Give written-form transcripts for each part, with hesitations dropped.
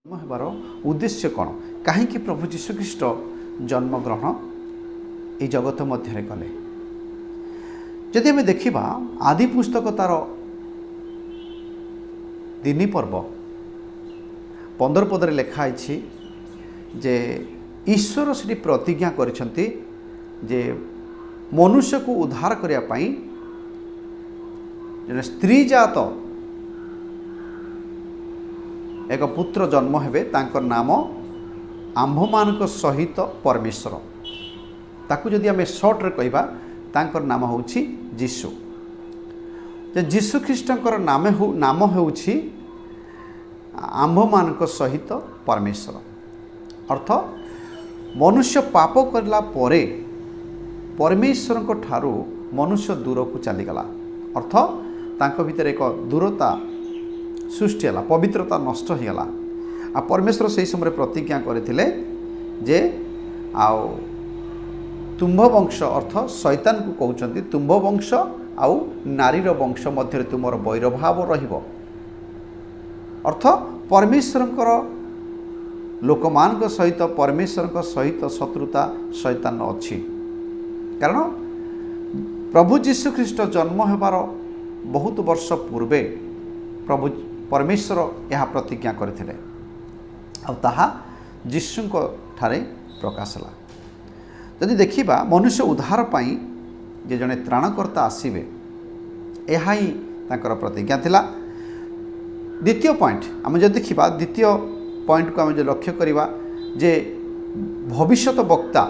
जन्म हेबार उद्देश्य कौन कहीं प्रभु जीशुख्रीष्ट जन्मग्रहण ये जगत मध्य कले जदि आम देखा आदि पुस्तक तार दिनी पर्व 15 पदरे लिखाई जे ईश्वर से प्रतिज्ञा करिसेंती जे मनुष्य को उद्धार करने जने स्त्री जात एक पुत्र जन्म हेबे तांकर नाम आंभमान सहित परमेश्वर ताकू जदि आम सर्ट रे कहबा तांकर नाम होउछि जीशु जे जीशु ख्रीष्टकर नाम होउछि आंभमान सहित परमेश्वर अर्थ मनुष्य पाप करला परे परमेश्वर को ठारू मनुष्य दूर को चलीगला अर्थ तांको भीतर एक दूरता सृष्टि है पवित्रता नष्ट होगला आ परमेश्वर से समय प्रतिज्ञा करथिले जे आउ तुम्भ वंश अर्थ शैतान को कहते तुम्भ वंश आउ नारीर वंश मध्य तुमर वैरभाव रहिबो अर्थ परमेश्वर लोकमान सहित परमेश्वर सहित शत्रुता शैतान अच्छी कारण प्रभु जीशु ख्रीष्ट जन्म हेबार बहुत वर्ष पूर्वे प्रभु परमेश्वर यह प्रतिज्ञा करथिले आ ताहा जीशुको ठारे प्रकाश ला यदि देखिबा मनुष्य उद्धार पाई जे जने त्राणकर्ता आसीबे यह ही तांकर प्रतिज्ञा थिला। द्वितीय पॉइंट आम जो देखा द्वितीय पॉइंट को आम जो लक्ष्य करवा जे भविष्यत वक्ता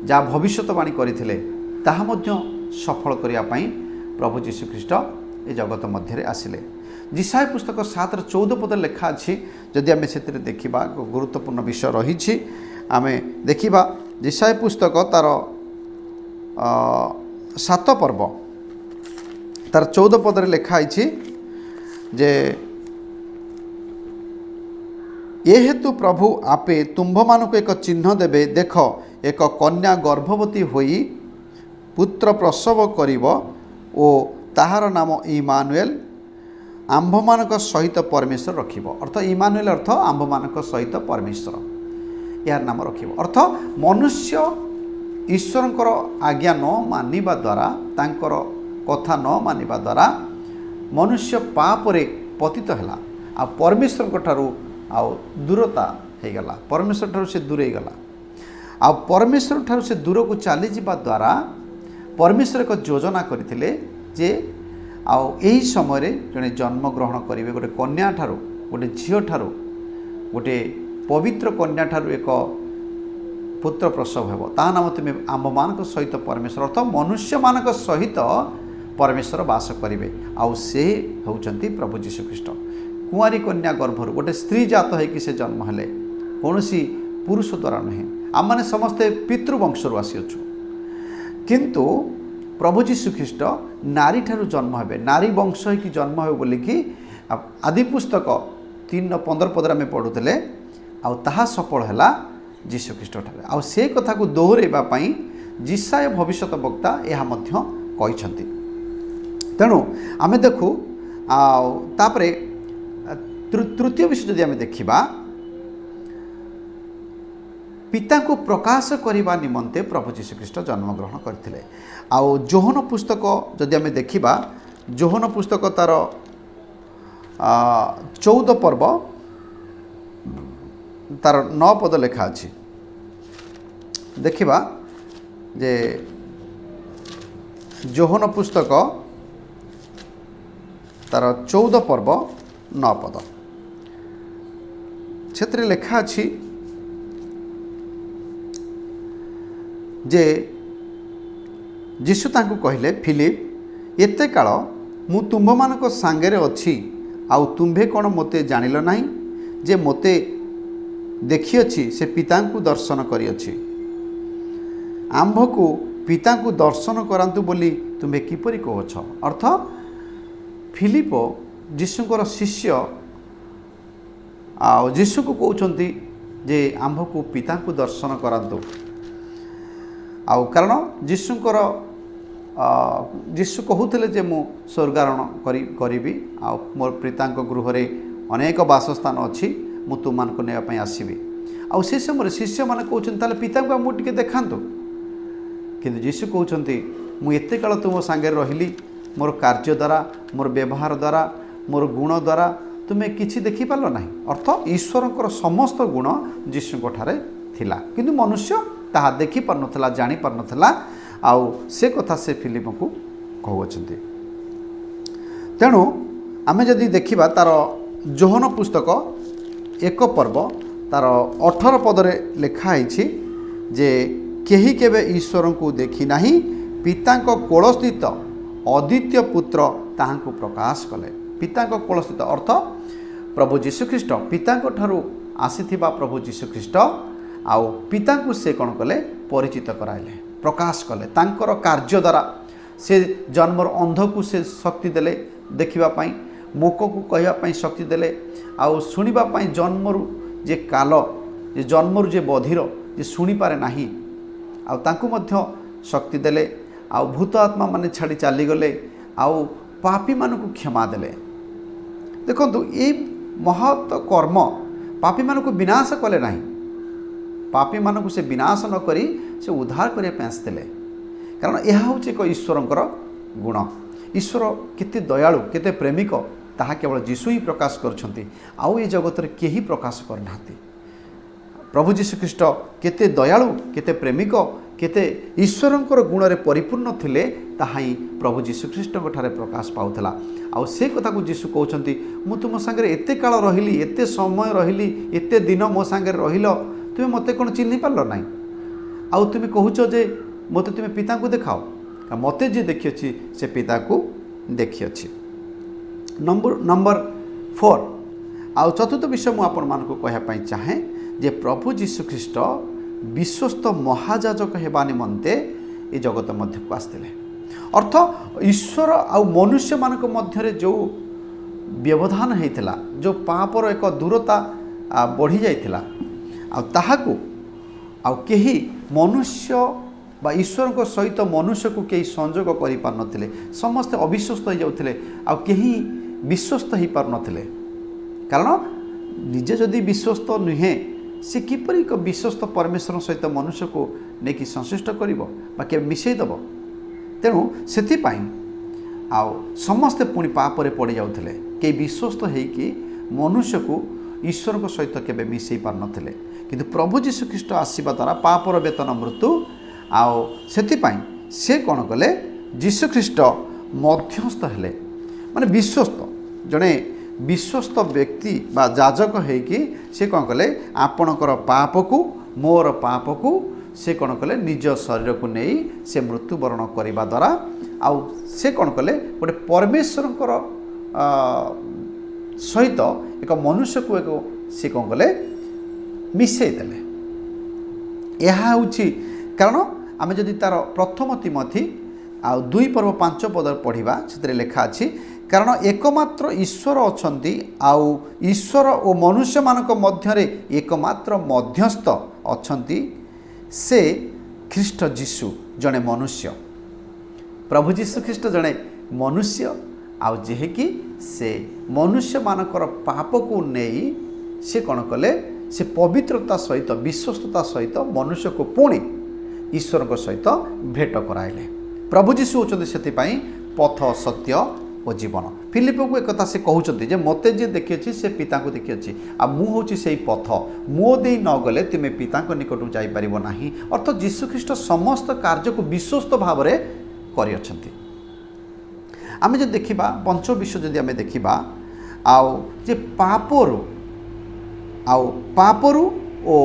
जहाँ भविष्यवाणी करथिले ताहा मध्य सफल करिया पाई प्रभु जीशु ख्रीष्ट ए जगत मध्य आसिले। जिसाय पुस्तक 7:14 पद लिखा अच्छी जदि आम से देखा गुरुत्वपूर्ण विषय रही आम देखा जिसाय पुस्तक तार 7 पर्व तार 14 पदरे लिखाई जे ये हेतु प्रभु आपे तुम्भ मानक एक चिन्ह देबे देख एक कन्या गर्भवती होई पुत्र प्रसव करिब ओ ताहार नाम इमानुएल आंभमान सहित परमेश्वर रखिब अर्थ इमानुएल अर्थ आंभमान सहित परमेश्वर यार नाम रखिब अर्थ मनुष्य ईश्वर आज्ञा न मानिबा द्वारा तांकर कथा न मानिबा द्वारा मनुष्य पापरे पतित हैला आ परमेश्वर ठारू आ दूरता हो गला परमेश्वर ठारू से दूरे गला आ परमेश्वर ठारू से दूर को चली जावा द्वारा परमेश्वर एक योजना करथिले जे आउ यही समय जड़े जन्म ग्रहण करेंगे गोटे कन्या ठारू गोटे झील ठारू गोटे पवित्र कन्या ठारू एक पुत्र प्रसव हेब ता नाम तुम्हें आंभमान सहित परमेश्वर अर्थ मनुष्य मान सहित परमेश्वर वास करेंगे आउ से होउचंती प्रभु जीशु ख्रीष्ट कुआरी कन्या गर्भर गोटे स्त्री जात है से जन्म हेले कौन पुरुष द्वारा नुहे आम मैंने समस्ते पितृवंशरू आसीअछु किंतु प्रभु जीशु ख्रीष्ट नारी ठारू जन्म हे नारी वंश कि जन्म हे बोलिकी आदि पुस्तक 3:15 पदर आम पढ़ुले आउ ताहा सफल है जीशु ख्रीष्ट ठारे आउ से कथा को दोहराइबा पई जिसाय भविष्यत वक्ता यह मध्य कहिसंती तेणु आम देखू तापरे तृतीय विषय जदि आम देखा पिता को प्रकाश करने निमंते प्रभु जीशु ख्रीष्ट जन्मग्रहण करथिले आउ जोहन पुस्तक जदि आम देखा जोहन पुस्तक तार 14 पर्व तार 9 पद लेखा अछि देखिबा जे जोहन पुस्तक तार 14 पर्व 9 पद क्षेत्र लेखा अछि जे जीशु तांको कहले फिलिप एते काल मु तुम्भ मानक सांगेरे अछि आउ तुम्भे कौन मोते जानिल नाही जे मोते देखिअछि से पिता को दर्शन करिअछि आंभ को पिता को दर्शन करांतु बोली तुम्हें किपरि कहछ अर्थ फिलिप जीशुकर शिष्य आ जीशु को कहउछंती जे आंभ को पिता को दर्शन करांतु आउ कारण जीशुकर जीशु कहूले जे मु स्वर्गारोहण करी आ मोर पिता गृह अनेक वासस्थान अच्छी मु तुम मानक नापी आसबि आउ से समय शिष्य मैंने कहते पिता को मुझे देखा किंतु यीशु कहते मुझे काल तुम सांगे रही मोर कार्य द्वारा मोर व्यवहार द्वारा मोर गुण द्वारा तुम्हें किसी देखिपार ना अर्थ ईश्वर समस्त गुण यीशु थिला किंतु मनुष्य ताहा देखी पार नथला जानी पार नथला आउ से कथा से फिलिप को कहउछन्ते। तेणु आमे जदि देखिबा तार जोहन पुस्तक 1 पर्व तार 18 पदरे लिखा है जे केही केबे ईश्वर को देखी नाही पिता कोलस्थित अद्वितीय पुत्र ताहांको प्रकाश कले। पिता कोलस्थित अर्थ प्रभु जीशुख्रीष्ट पिता ठारू आसीथिबा प्रभु जीशुख्रीष्ट आउ पिता को से कौन कले परिचित कराइले प्रकाश कले तांकर कार्य द्वारा से जन्मर अंध को से शक्ति देले देखिबा मूक को कहवाई शक्ति देले आउ शुणा जन्मरु जे काल जे जन्मरु जे बधिर जे शुणी पारे नाही आउ तांकु मध्य शक्ति देले आउ भूत आत्मा माने छाड़ी चली गले आउ पापी मानकु क्षमा देले। देखंतु ए महत् कर्म पापी मानकु विनाश कले नाही पापी मानकु से विनाश न करी से उद्धार करने आसते कारण यह हूँ एक ईश्वरंकर गुण। ईश्वर केते दयालु केते प्रेमिक ताहा केवल जीशु ही प्रकाश करछंती आउ ये जगत रे केही प्रकाश करना। प्रभु जीशुख्रीष्ट केते दयालु केते प्रेमिक केते ईश्वरंकर गुण रे परिपूर्ण थिले ताहा ही प्रभु जीशुख्रीष्ट ठारे प्रकाश पाउथला। आउ से कथा को जीशु कहउछंती मु तुम संगे एते काल रहिली एते समय रहिली एते दिन मो संगे रहिलो तुम्हें मत कौन चिन्ह पार ना आउ तुम्हें कहूच जे मत तुम्हें पिता को देखाओ मत जी देखी से पिता को देखी। नंबर 4 आउ चतुर्थ विषय मुझे आपण मान कहवाई चाहे जे प्रभु जीशुख्रीष्ट विश्वस्त महाजाजक हेबा निमंते ये जगत मध्य को आसते अर्थ ईश्वर आउ मनुष्य मानक मध्य जो व्यवधान होता जो पापर एक दूरता बढ़ी जाइथिला ताहाकु आउ केही मनुष्य बा ईश्वर को सहित मनुष्य को कहीं संजोग करि पार नथिले समस्त अविश्वस्त हो जाउथिले आउ केही विश्वस्त हो पार नथिले कारण निजे जदि विश्वस्त नुहे से किपरि एक विश्वस्त परमेश्वर सहित मनुष्य को नेकी संश्लिष्ट करिवो बा के मिसई दबो। तेणु सेथिपाई आउ समस्ते पुणी पापरे पड़ जाउथिले के विश्वस्त हेकि मनुष्य को ईश्वर को सहित केबे मिसई पार नथिले किंतु प्रभु जीशुख्रीष्ट आसीबा द्वारा पापर वेतन मृत्यु आउ सेथिपाई से कौन कले जीशुख्रीष्ट मध्यस्थ हेले माने विश्वस्त जड़े विश्वस्त व्यक्ति बा जाजक हेकि से कौन कले आपणकर पाप को मोर पाप को से कौन कले निज शरीर को नहीं से मृत्युवरण करने द्वारा आउ से कौन कले गोटे परमेश्वरंकर सहित एक मनुष्य को एक से कौन कले मिसई देले। यह हूँ कारण आम जदि तार प्रथम तिमोथी आउ 2 पर्व 5 पद पढ़ा से लेखा अच्छी कारण एकमात्र ईश्वर अछंती आउ ईश्वर और मनुष्य मानक मध्यरे एकमात्र मध्यस्थ अछंती से ख्रीष्ट जीशु जड़े मनुष्य प्रभु जीशु ख्रीष्ट जड़े मनुष्य आउ जेहेकि से मनुष्य मानकर पाप को नहीं से कौन कले से पवित्रता सहित विश्वस्तता सहित मनुष्य को पुणी ईश्वर को सहित भेट कराइले। प्रभु जीशु होचंती सेतिपाई पथ सत्य और जीवन। फिलिप को एक कथा से कहउचंती जे मते जे देखिछि से पिता को देखिछि आ मु होछि सेई पथ मो देई न गले तुमे पिता को निकट जाई परिबो नाही। अर्थ जीशु ख्रीष्ट समस्त कार्य को विश्वस्त भाव रे करि अछंती। आमे जे देखिबा पंच विश्व जदि आमे देखिबा आउ जे पापरु ओ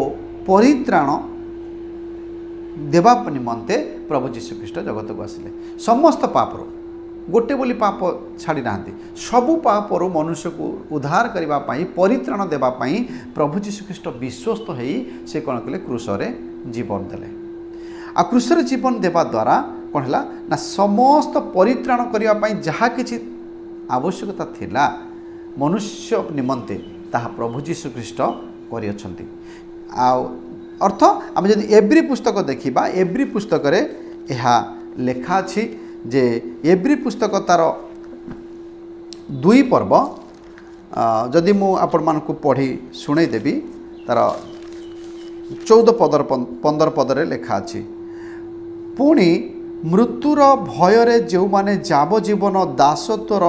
परित्राण देवा निमंते प्रभु जीशु ख्रीष्ट जगत को आसिले समस्त पापरु गोटे बोली पाप छाड़ी ना सबु पापरु मनुष्य को उद्धार करने परित्राण देवाई प्रभु जीशु ख्रीष्ट विश्वस्त हो से कौन कले क्रूसरे जीवन देले आ क्रूसरे जीवन देवा द्वारा कौन है ना समस्त परित्राण करने जहाँ किसी आवश्यकता थिला मनुष्य निमंते ताहा प्रभु जीशु ख्रीष्ट करियछंती। अर्थ आम जब एव्री पुस्तक देखा एव्री पुस्तक रे यह लेखा अछि जे एव्री पुस्तक तार 2 पर्व जदि मु आपण मानकु पढ़ी शुणई देबी तार 14 पदर 15 पदरे लेखा अछि पुणी मृत्युर भयरे जो माने जावजीवन दासत्वर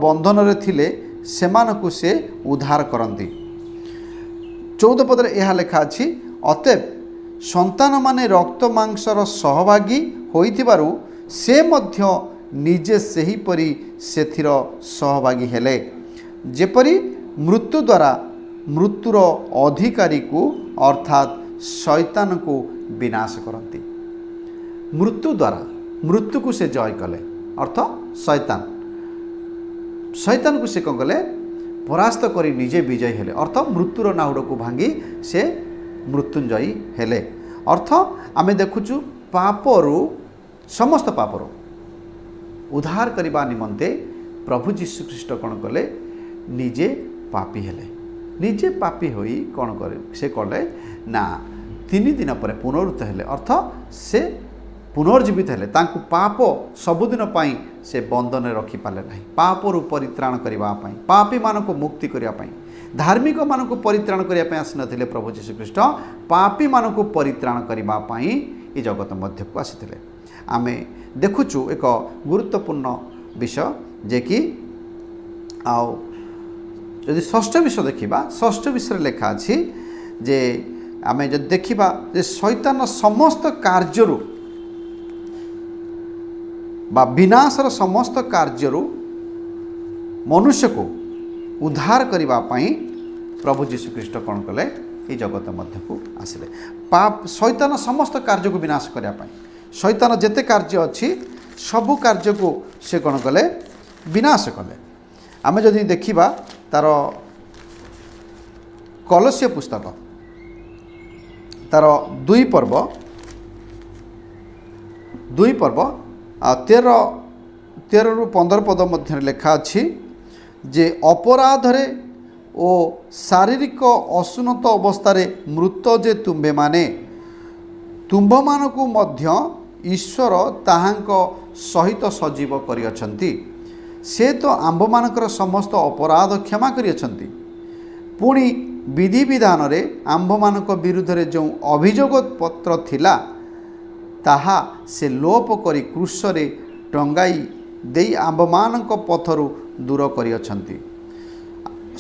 बंधन रे थिले सेमानकु से उद्धार करती। 14 पदरे यह लेखा अछि अतएव संतान माने रक्त मांसर सहभागी होइथिबारु से मध्य निजे सेहीपरि सेथिर सहभागी हेले जेपरि मृत्यु द्वारा मृत्युर अधिकारी को अर्थात शैतान को विनाश करती। मृत्यु द्वारा मृत्यु को से जय कले अर्थ शैतान को से कौन कले परास्त करी निजे विजयी हेले अर्थ मृत्युर नाउड़ को भांगी से मृत्युंजयी हेले अर्थ आमे देखुचु पापरु समस्त पापरु उद्धार करने निमंते प्रभु जीशु ख्रीष्ट कौन कले निजे पापी हेले निजे पापी होई कौन करे से कले ना 3 दिन पर पुनरुत्थ हेले अर्थ से पुनर्जीवित हेले तांकु पाप सबुदिन पाई से बंधन रखी पाले नहीं पापरु परित्राण करबा पाई पापी मानक मुक्ति करबा पाई धार्मिक मानक परित्राण करबा पाई आसिनथिले प्रभु जीशु ख्रीष्ट पापी मानक परित्राण करबा पाई ए जगत मध्य को आसिथिले। आमे देखुचु एक गुरुत्वपूर्ण विषय जे कि आउ यदि षष्ठ विषय देखिबा षष्ठ विषय लेखा अछि जे आमे जदि देखिबा जे शैतान समस्त कार्यरु बा विनाशर समस्त कार्यरु मनुष्य को उद्धार करबा पाई प्रभु जीशु ख्रीष्ट कौन कले ये जगत मध्य को आसिले पाप शैतान समस्त कार्य को विनाश करबा पाई शैतान जेते कार्य अच्छी सबु कार्य को से कौन कले विनाश कले। आमे जदि देखिबा तार कलस्य पुस्तक तार 2 पर्व 13 रु 15 पद मध्य लेखा अछि जे अपराधरे ओ शारीरिक असुन्नत अवस्था मृत जे तुम्बे माने तुम्भ मानकु मध्य ईश्वर ताहांक सहित सजीव करिअछंती से तो आंब मानकर समस्त अपराध क्षमा करिअछंती पुणी विधि विधान रे आंब मानक विरुद्ध रे जो अभियोग पत्र थिला ताहा से लोप करी क्रूस रे टंगाई देई आंब मानक पथरु दूर करिअछंती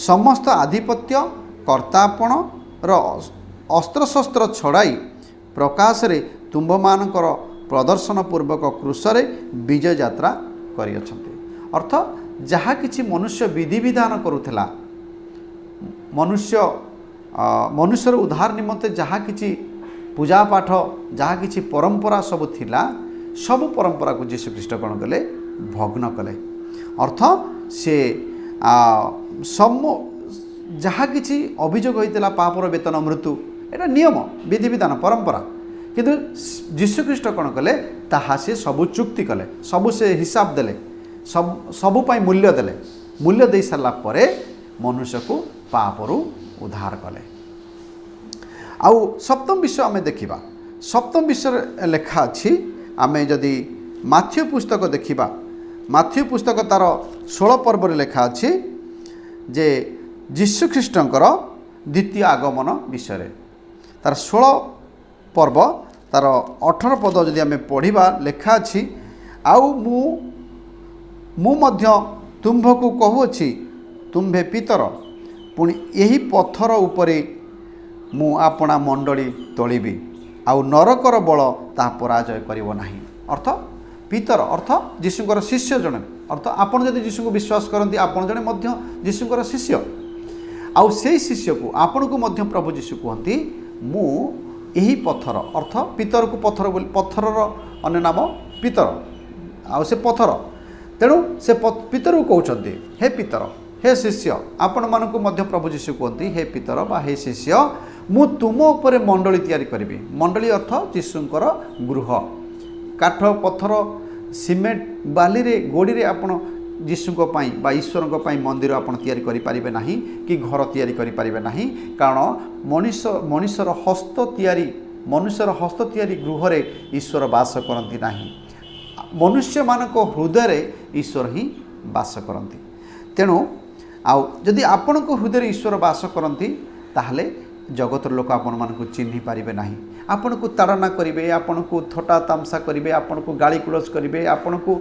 समस्त आधिपत्य कर्तापण र अस्त्रशस्त्र छड़ाई प्रकाश रे तुम्भ मानकर प्रदर्शन पूर्वक क्रूस रे विजय यात्रा करिअछंती अर्थ जहाँ किछि मनुष्य विधि विधान करुथला मनुष्यर उद्धार निमंते जहाँ किछि पूजा पाठ जहाँ किछि परंपरा सब थिला सब परंपरा को जीशु ख्रीष्ट कौन कले भग्न कले अर्थ से जहाँ किछि अभियोग होइतला पापर वेतन मृत्यु एटा नियम विधि विधान परंपरा किंतु जीशु ख्रीष्ट कौन कले ताहा से सबु चुक्ति कले सबु से हिसाब देले सबु पाई मूल्य देले मूल्य दे सारा परे मनुष्य को पापरु उद्धार कले। आउ सप्तम विषय आमे देखिबा सप्तम विषय लेखा अछि आमे जदि माथ्यू पुस्तक देखिबा माथ्यू पुस्तक तार 16 पर्व लेखा अछि जे जीशु ख्रीष्टंकर द्वितीय आगमन विषय तार 16 पर्व तार 18 पद जदि आमे पढ़िबा लेखा अछि आउ मु मध्य तुम्भको कहूअछि तुम्भे पितर पुणी यही पत्थर उपरे मु आपणा मंडली तोलिबी आउ नरकर बल ता पराजय करिवो नाही अर्थ पितर अर्थ जीशुकर शिष्य जने अर्थ आपण जदि जीशु को विश्वास करती आपण जने मध्य जीशुकर शिष्य आउ से शिष्य को आपण को मध्य प्रभु जीशु कहती मु यही पत्थर अर्थ पितर को पत्थर बोली पत्थर अन्य नाम पितर आउ से पत्थर तेणु से पितर को कहते हे पितर हे शिष्य आपण मानक मध्य प्रभु जीशु कहती हे पितर बा हे शिष्य मु तुम उपरे मंडली तैयारी करी मंडली अर्थ जीशुंकर गृह काठ पत्थर सीमेंट बाली रे गोड़ी रे आपण जीशुंक पई बा ईश्वरंक पई मंदिर आपण तैयारी करि परिबे नाही कि घर तैयारी करि परिबे नाही कारण मनुष्यर हस्त तैयारी गृह रे ईश्वर वास करती नाही मनुष्य मानक हृदय ईश्वर ही बास करती। तेणु आउ जदि आपण हृदय ईश्वर बास करती ताहले जगतर लोक आपण मानक चिन्ह पारे ना। आपण को ताड़ना करेंगे, आपण को थटा तामसा करेंगे, आपण को गाली गुलज करेंगे, आपण को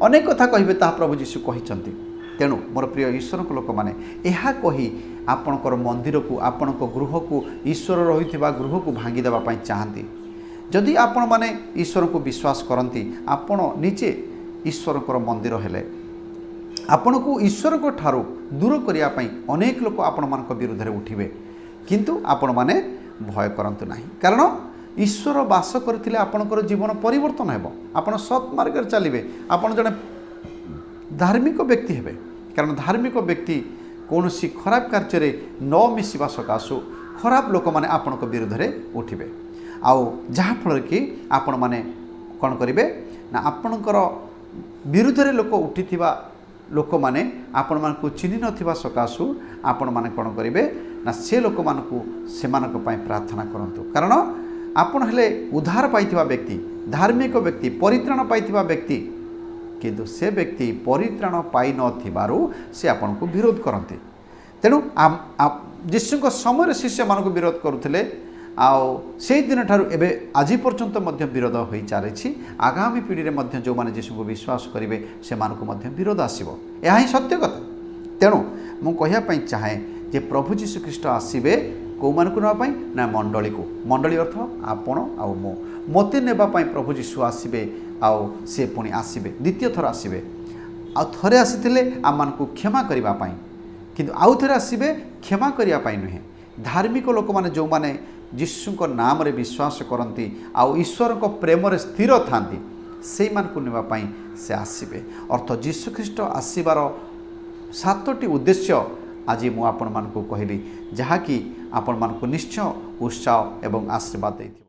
अनेक कथा कहे ता प्रभु जीशु कहते। तेणु मोर प्रिय ईश्वर को लोक मैंने यह कही आपणकर मंदिर को, आपण गृह को, ईश्वर रही गृह को भांगीदेवाई चाहती। जदि आपण मैंने ईश्वर को विश्वास करती, आपण निजे ईश्वर मंदिर हेले, आपण को ईश्वर को ठारू दूर करने अनेक लोक आपण मान विरुद्ध में उठिबे। किंतु आपण माने भय करंतु नहीं, कारण ईश्वर बास करथिले आपणकर जीवन परिवर्तन हेबो। आपण सत् मार्ग चलिबे, आपण जने धार्मिक व्यक्ति हेबे। कारण धार्मिक व्यक्ति कौन सी खराब कार्य न मिसवा सकाशु खराब लोक मैंने आपण विरुद्ध में उठिबे। आउ जहाँफल कि आपण मैंने कौन करेंगे ना, आपणकर विरुद्ध में लोक उठी लोक मैंने आपण मान चिन्ह नथिबा सकाशु आपण मैंने कौन करेंगे ना, से लोक मानकु सेमानक पय प्रार्थना करंतु। कारण आपण हेले उद्धार पाइथिबा व्यक्ति, धार्मिक व्यक्ति, परित्राण पाइथिबा व्यक्ति, किंतु से व्यक्ति परित्राण पाई नथिबारु से आपण को विरोध करते। तेणु जीशु समय शिष्य मानक विरोध करुथिले, आउ से दिन ठारू एबे आज पर्यंत मध्य विरोध हो चली। आगामी पीढ़ी में जो मैंने जीशु को विश्वास करेंगे से विरोध आसो, यह ही सत्य कथा। तेणु मुझे कहवाई चाहे जे प्रभु जीशु ख्रीष्ट आसवे कौ मानक नापी ना, मंडली को। मंडली अर्थ आपण आउ मो मते नेबापी प्रभु जीशु आसवे, आउ से पुणी आसवे द्वितीय थर आसवे। आउ थरे आसीथिले आम मानकु क्षमा करने, किंतु आउ थरे आसवे क्षमा करने नुहे। धार्मिक लोक मैंने जो मैंने जीशु नाम रे विश्वास करती, आउ ईश्वर को प्रेम रे स्थिर थांती, से मानकु नेबापी से आसवे। अर्थ जीशु ख्रीष्ट आसबार 7टी उद्देश्य आज मु आपण मानकु कहली, जहाँकि आपण मानकु निश्चय उत्साह एवं आशीर्वाद देथिबो।